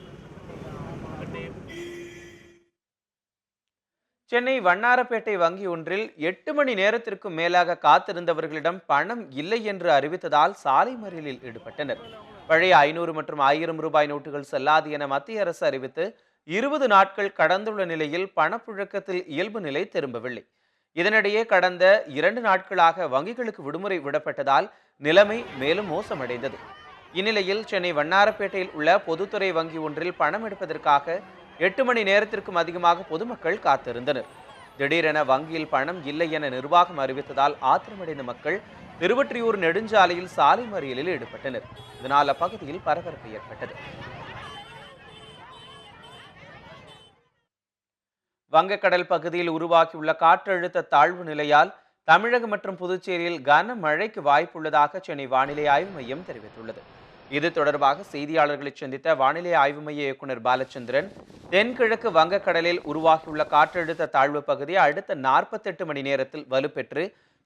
L: சென்னை வண்ணாரப்பேட்டை வங்கி ஒன்றில் 8 மணி நேரத்திற்கும் மேலாக காத்திருந்தவர்களிடம் பணம் இல்லை என்று அறிவித்ததால் சாலை மறியலில் ஈடுபட்டனர். பழைய 500 மற்றும் 1000 ரூபாய் நோட்டுகள் செல்லாது என மத்திய அரசு அறிவித்து 20 நாட்கள் கடந்துள்ள நிலையில் பணப்புழக்கத்தில் இயல்பு நிலை திரும்பவில்லை. இதனிடையே கடந்த 2 நாட்களாக வங்கிகளுக்கு விடுமுறை விடப்பட்டதால் நிலைமை மேலும் மோசமடைந்தது. இந்நிலையில் சென்னை வண்ணாரப்பேட்டையில் உள்ள பொதுத்துறை வங்கி ஒன்றில் பணம் எடுப்பதற்காக 8 மணி நேரத்திற்கும் அதிகமாக பொதுமக்கள் காத்திருந்தனர். திடீரென வங்கியில் பணம் இல்லை என நிர்வாகம் அறிவித்ததால் ஆத்திரமடைந்த மக்கள் திருவொற்றியூர் நெடுஞ்சாலையில் சாலை மறியலில் ஈடுபட்டனர். இதனால் அப்பகுதியில் பரபரப்பு ஏற்பட்டது. வங்கக்கடல் பகுதியில் உருவாக்கியுள்ள காற்றழுத்த தாழ்வு நிலையால் தமிழகம் மற்றும் புதுச்சேரியில் கனமழைக்கு வாய்ப்புள்ளதாக சென்னை வானிலை ஆய்வு மையம் தெரிவித்துள்ளது. இது தொடர்பாக செய்தியாளர்களை சந்தித்த வானிலை ஆய்வு மைய இயக்குநர் பாலச்சந்திரன், தென்கிழக்கு வங்கக்கடலில் உருவாகியுள்ள காற்றழுத்த தாழ்வு பகுதி அடுத்த 48 மணி நேரத்தில் வலுப்பெற்று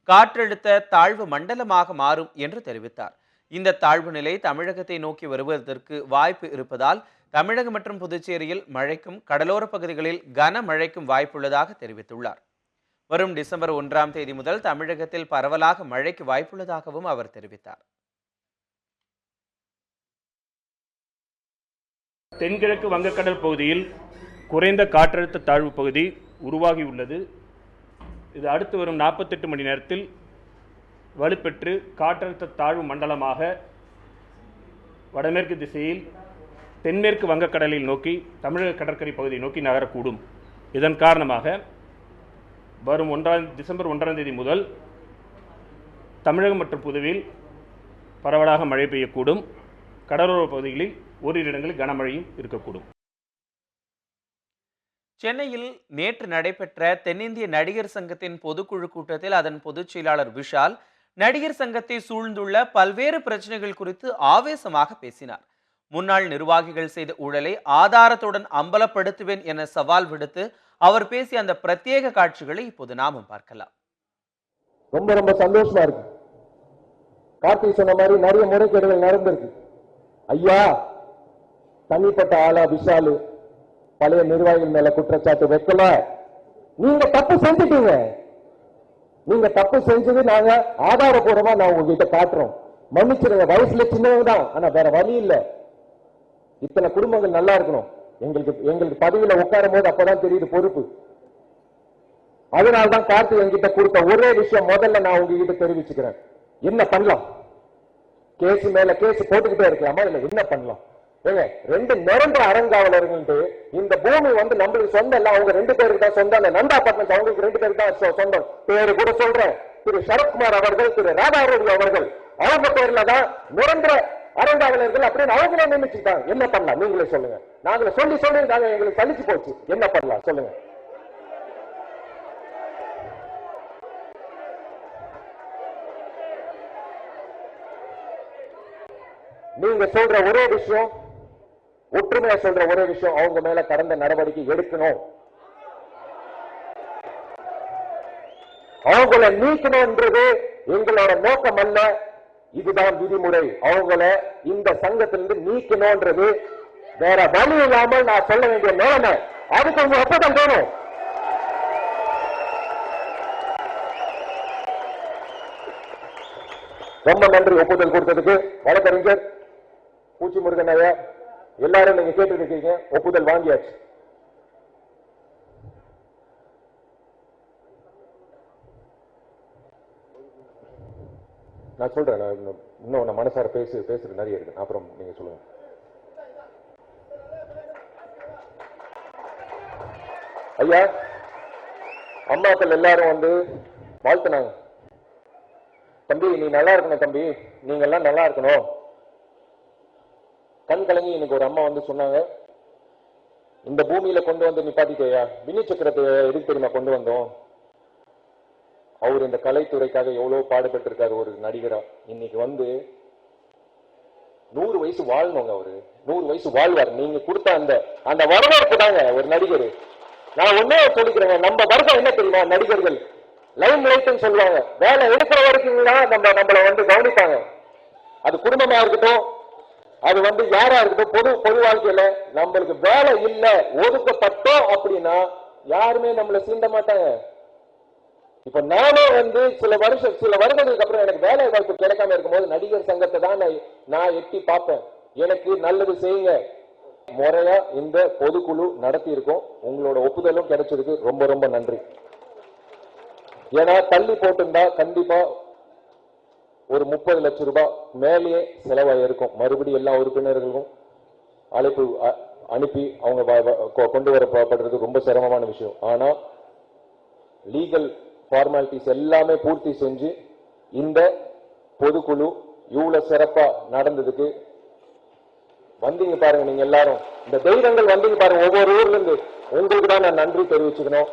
L: காற்றழுத்த தாழ்வு மண்டலமாக மாறும் என்று தெரிவித்தார். இந்த தாழ்வு நிலை தமிழகத்தை நோக்கி வருவதற்கு வாய்ப்பு இருப்பதால் தமிழகம் மற்றும் புதுச்சேரியில் மழைக்கும் கடலோர பகுதிகளில் கனமழைக்கும் வாய்ப்புள்ளதாக தெரிவித்துள்ளார். வரும் டிசம்பர் 1ஆம் தேதி முதல் தமிழகத்தில் பரவலாக மழைக்கு வாய்ப்புள்ளதாகவும் அவர் தெரிவித்தார்.
O: தென்கிழக்கு வங்கக்கடல் பகுதியில் குறைந்த காற்றழுத்த தாழ்வு பகுதி உருவாகியுள்ளது. இது அடுத்து வரும் 48 மணி நேரத்தில் வலுப்பெற்று காற்றழுத்த தாழ்வு மண்டலமாக வடமேற்கு திசையில் தென்மேற்கு வங்கக்கடலில் நோக்கி தமிழக கடற்கரை பகுதியை நோக்கி நகரக்கூடும். இதன் காரணமாக வரும் டிசம்பர் 1ஆம் தேதி முதல் தமிழகம் மற்றும் புதுவையில் பரவலாக மழை பெய்யக்கூடும். கடலோர பகுதிகளில் ஓரிரு இடங்களில் கனமழையும் இருக்கக்கூடும்.
L: சென்னையில் நேற்று நடைபெற்ற தென்னிந்திய நடிகர் சங்கத்தின் பொதுக்குழு கூட்டத்தில் அதன் பொதுச் செயலாளர் விஷால் நடிகர் சங்கத்தை சூழ்ந்துள்ள பல்வேறு பிரச்சனைகள் குறித்து ஆவேசமாக பேசினார். முன்னாள் நிர்வாகிகள் செய்த ஊழலை ஆதாரத்துடன் அம்பலப்படுத்துவேன் என சவால் விடுத்து அவர் பேசிய அந்த பிரத்யேக காட்சிகளை இப்போது நாமும் பார்க்கலாம்.
P: ரொம்ப ரொம்ப சந்தோஷமா இருக்கு. கார்த்திக் சொன்ன மாதிரி நிறைய முறைகேடுகள் நடந்திருக்கு. ஐயா, தனிப்பட்ட ஆளா விஷாலு பழைய நிர்வாகிகள் மேல குற்றச்சாட்டு வைக்கல. நீங்க தப்பு செஞ்சுட்டீங்க. நீங்க தப்பு செஞ்சது நாங்க ஆதாரபூர்வமா நான் உங்ககிட்ட காட்டுறோம். மன்னிச்சிருங்க, வயசுல சின்னவங்க தான், ஆனா வேற வழி இல்ல. இத்தனை குடும்பங்கள் நல்லா இருக்கணும். எங்களுக்கு பதவியில உட்காரும் போது அப்பதான் தெரியுது பொறுப்பு. அதனால்தான் கார்த்திக் என்கிட்ட கொடுத்த ஒரே விஷயம் முதல்ல நான் உங்ககிட்ட தெரிவிச்சுக்கிறேன். என்ன பண்ணலாம்? கேஸ் மேல கேஸ் போட்டுக்கிட்டே இருக்கலாமா? இல்ல என்ன பண்ணலாம்? ஏங்க, 2 நிரந்தர அறங்காவலர்கள். இந்த பூமி வந்து நம்மளுக்கு சொந்தம் இல்ல, அவங்க 2 பேருக்கு தான் சொந்தம். அந்த நந்தா பட்னம் அவங்களுக்கு 2 பேருக்கு தான் சொந்தம். பேரு கூட சொல்றேன், திரு சரத்குமார் அவர்கள், திரு ராதாரவி அவர்கள், அவங்க பேர்ல தான் நிரந்தர அறங்காவலர்கள் அப்படின்னு அவங்களே நினைச்சுட்டாங்க. என்ன பண்ணலாம் நீங்களே சொல்லுங்க. நாங்கள சொல்லி நாங்க எங்களுக்கு சலிச்சு போச்சு. என்ன பண்ணலாம் சொல்லுங்க. நீங்க சொல்ற ஒரே விஷயம், ஒற்றுமையா சொல்ற ஒரே விஷயம், அவங்க மேல கடந்த நடவடிக்கை எடுக்கணும், அவங்கள நீக்கணும்ன்றது எங்களோட நோக்கம் அல்ல. இதுதான் விதிமுறை. அவங்கள இந்த சங்கத்திலிருந்து நீக்கணும்ன்றது வேற வழி இல்லாமல் நான் சொல்ல வேண்டிய நிலைமை. அதுக்கு உங்க ஒப்பந்தம் வேணும். ரொம்ப நன்றி ஒப்புதல் கொடுத்ததுக்கு. வழக்கறிஞர் பூச்சி முருகன் ஐயா, எல்லாரும் நீங்க கேட்டு இருக்கீங்க, ஒப்புதல் வாங்கியாச்சு. நான் சொல்றேன், இன்னும் மனசார பேசுறது நிறைய இருக்கு, அப்புறம் நீங்க சொல்லுங்க. ஐயா, அம்மாக்கள் எல்லாரும் வந்து வாழ்த்துனாங்க. தம்பி நீ நல்லா இருக்கணும், தம்பி நீங்க எல்லாம் நல்லா இருக்கணும். கண் கலங்கி இன்னைக்கு ஒரு அம்மா வந்து சொன்னாங்க, இந்த பூமியில கொண்டு வந்து நிப்பாட்டிக்கையா, வினி சக்கரத்தை எதுக்கு தெரியுமா கொண்டு வந்தோம்? அவர் இந்த கலைத்துறைக்காக எவ்வளவு பாடுபட்டு இருக்காரு ஒரு நடிகரா. இன்னைக்கு வந்து 100 வயசு வாழணுங்க. அவரு 100 வயசு வாழ்வார். நீங்க கொடுத்த அந்த வரவேற்பு தாங்க ஒரு நடிகர். நான் ஒன்னே சொல்லிக்கிறேங்க, நம்ம வருஷம் என்ன தெரியுமா, நடிகர்கள் லைம் லைட்னு சொல்லுவாங்க. வேலை எடுக்கிற வரைக்கும் தான் நம்மள வந்து கவனிப்பாங்க. அது குடும்பமா இருக்கட்டும், அது வந்து யாரா இருக்கட்டும், பொது வாழ்க்கையில நம்மளுக்கு வேலை இல்ல, ஒதுக்கப்பட்டோம் அப்படின்னா யாருமே நம்மள சீண்ட மாட்டாங்க. இப்ப நானே வந்து சில வருடங்களுக்கு அப்புறம் எனக்கு வேலை வாய்ப்பு கிடைக்காம இருக்கும்போது நடிகர் சங்கத்தை தான் நான் எட்டி பார்ப்பேன். எனக்கு நல்லது செய்யுங்க. முறையா இந்த பொதுக்குழு நடத்தி இருக்கோம். உங்களோட ஒப்புதலும் கிடைச்சதுக்கு ரொம்ப ரொம்ப நன்றி. ஏன்னா தள்ளி போட்டிருந்தா கண்டிப்பா ஒரு 30 லட்சம் ரூபாய் மேலேயே செலவாக இருக்கும். மறுபடியும் எல்லா உறுப்பினர்களுக்கும் அழைப்பு அனுப்பி அவங்க கொண்டு வரப்படுறது ரொம்ப சிரமமான விஷயம். ஆனா லீகல் ஃபார்மாலிட்டிஸ் எல்லாமே பூர்த்தி செஞ்சு இந்த பொதுக்குழு இவ்வளவு சிறப்பா நடந்ததுக்கு வந்தீங்க பாருங்க. நீங்க எல்லாரும் இந்த தைரியங்கள் வந்தீங்க பாருங்க, ஒவ்வொரு ஊர்ல இருந்து. உங்களுக்கு தான் நான் நன்றி தெரிவிச்சுக்கணும்.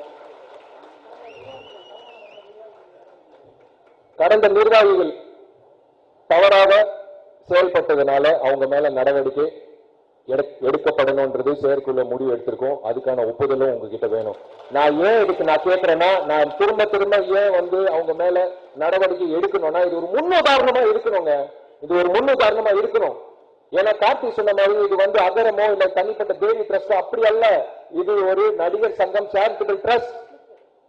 P: கடந்த நிர்வாகிகள் தவறாக செயல்பட்டதுனால அவங்க மேல நடவடிக்கை எடுக்கப்படணும்ன்றது செயற்குழு முடிவு எடுத்திருக்கோம். அதுக்கான ஒப்புதலும் உங்ககிட்ட வேணும். நான் கேட்கிறேன்னா, நான் திரும்ப ஏன் வந்து அவங்க மேல நடவடிக்கை எடுக்கணும்னா, இது ஒரு முன்னுதாரணமா இருக்கணுங்க. இது ஒரு முன்னுதாரணமா இருக்கணும். ஏன்னா கார்த்திக் சொன்ன மாதிரி இது வந்து அகரமோ இல்ல தனிப்பட்ட தேவி ட்ரஸ்ட் அப்படி அல்ல. இது ஒரு நடிகர் சங்கம் சேரிட்டபிள் ட்ரஸ்ட்.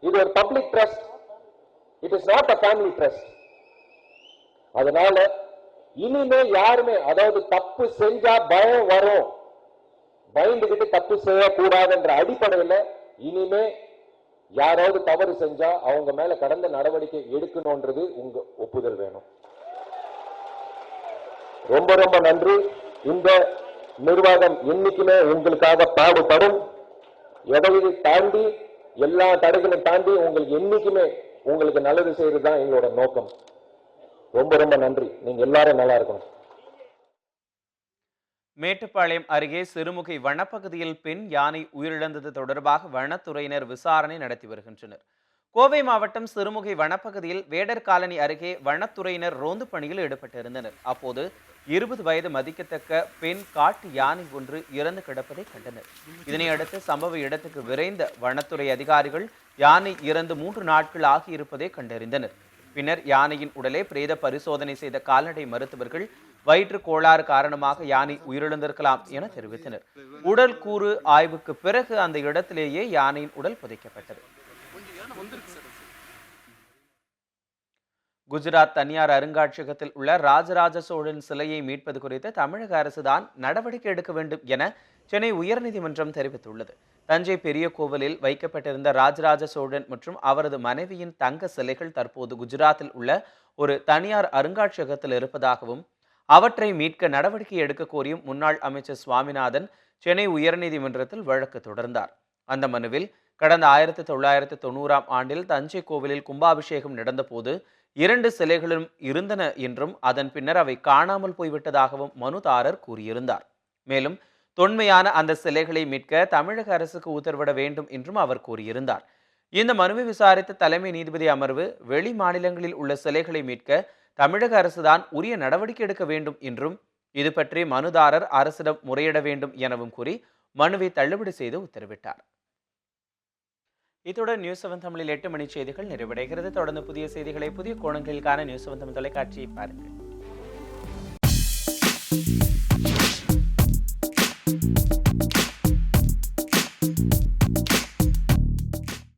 P: இது ஒரு public trust. It is not a family trust. அதனால இனிமே யாருமே, அதாவது தப்பு செஞ்சா பயம் வரும், பயந்துகிட்டு தப்பு செய்யக்கூடாதுன்ற அடிப்படையில் இனிமே யாராவது தவறு செஞ்சா அவங்க மேல கடந்த நடவடிக்கை எடுக்கணும்ன்றது உங்க ஒப்புதல் வேணும். ரொம்ப ரொம்ப நன்றி. இந்த நிர்வாகம் என்னைக்குமே உங்களுக்காக பாடுபடும். எதையும் தாண்டி எல்லா தடைகளையும் தாண்டி உங்களுக்கு என்னைக்குமே உங்களுக்கு நல்லது செய்யறது தான் எங்களோட நோக்கம். ரொம்ப ரொம்ப நன்றி. நீங்க எல்லாரும் நல்லா இருக்கணும்.
L: மேட்டுப்பாளையம் அருகே சிறுமுகை வனப்பகுதியில் பெண் யானை உயிரிழந்தது தொடர்பாக வனத்துறையினர் விசாரணை நடத்தி வருகின்றனர். கோவை மாவட்டம் சிறுமுகை வனப்பகுதியில் வேடர் காலனி அருகே வனத்துறையினர் ரோந்து பணியில் ஈடுபட்டிருந்தனர். அப்போது 20 வயது மதிக்கத்தக்க பெண் காட்டு யானை ஒன்று இறந்து கிடப்பதை கண்டனர். இதனையடுத்து சம்பவ இடத்துக்கு விரைந்த வனத்துறை அதிகாரிகள் யானை இறந்து 3 நாட்கள் ஆகியிருப்பதை கண்டறிந்தனர். பின்னர் யானையின் உடலை பிரேத பரிசோதனை செய்த கால்நடை மருத்துவர்கள் வயிற்று கோளாறு காரணமாக யானை உயிரிழந்திருக்கலாம் என தெரிவித்தனர். உடல் கூறு ஆய்வுக்கு பிறகு அந்த இடத்திலேயே யானையின் உடல் புதைக்கப்பட்டது. குஜராத் தனியார் அருங்காட்சியகத்தில் உள்ள ராஜராஜ சோழன் சிலையை மீட்பது குறித்து தமிழக அரசுதான் நடவடிக்கை எடுக்க வேண்டும் என சென்னை உயர்நீதிமன்றம் தெரிவித்துள்ளது. தஞ்சை பெரிய கோவிலில் வைக்கப்பட்டிருந்த ராஜராஜ சோழன் மற்றும் அவரது மனைவியின் தங்க சிலைகள் தற்போது குஜராத்தில் உள்ள ஒரு தனியார் அருங்காட்சியகத்தில் இருப்பதாகவும் அவற்றை மீட்க நடவடிக்கை எடுக்க கோரியும் முன்னாள் அமைச்சர் சுவாமிநாதன் சென்னை உயர்நீதிமன்றத்தில் வழக்கு தொடர்ந்தார். அந்த மனுவில் கடந்த 1990ஆம் ஆண்டில் தஞ்சை கோவிலில் கும்பாபிஷேகம் நடந்தபோது 2 சிலைகளும் இருந்தன என்றும் அதன் பின்னர் அவை காணாமல் போய்விட்டதாகவும் மனுதாரர் கூறியிருந்தார். மேலும் தொன்மையான அந்த சிலைகளை மீட்க தமிழக அரசுக்கு உத்தரவிட வேண்டும் என்றும் அவர் கூறியிருந்தார். இந்த மனுவை விசாரித்த தலைமை நீதிபதி அமர்வு வெளி மாநிலங்களில் உள்ள சிலைகளை மீட்க தமிழக அரசுதான் உரிய நடவடிக்கை எடுக்க வேண்டும் என்றும் இது பற்றி மனுதாரர் அரசிடம் முறையிட வேண்டும் எனவும் கூறி மனுவை தள்ளுபடி செய்து உத்தரவிட்டார். இத்துடன் நியூஸ் 7 தமிழில் 8 மணி செய்திகள் நிறைவடைகிறது. தொடர்ந்து புதிய செய்திகளை புதிய கோணங்களில் காண நியூஸ் 7 தொலைக்காட்சியை பாருங்கள்.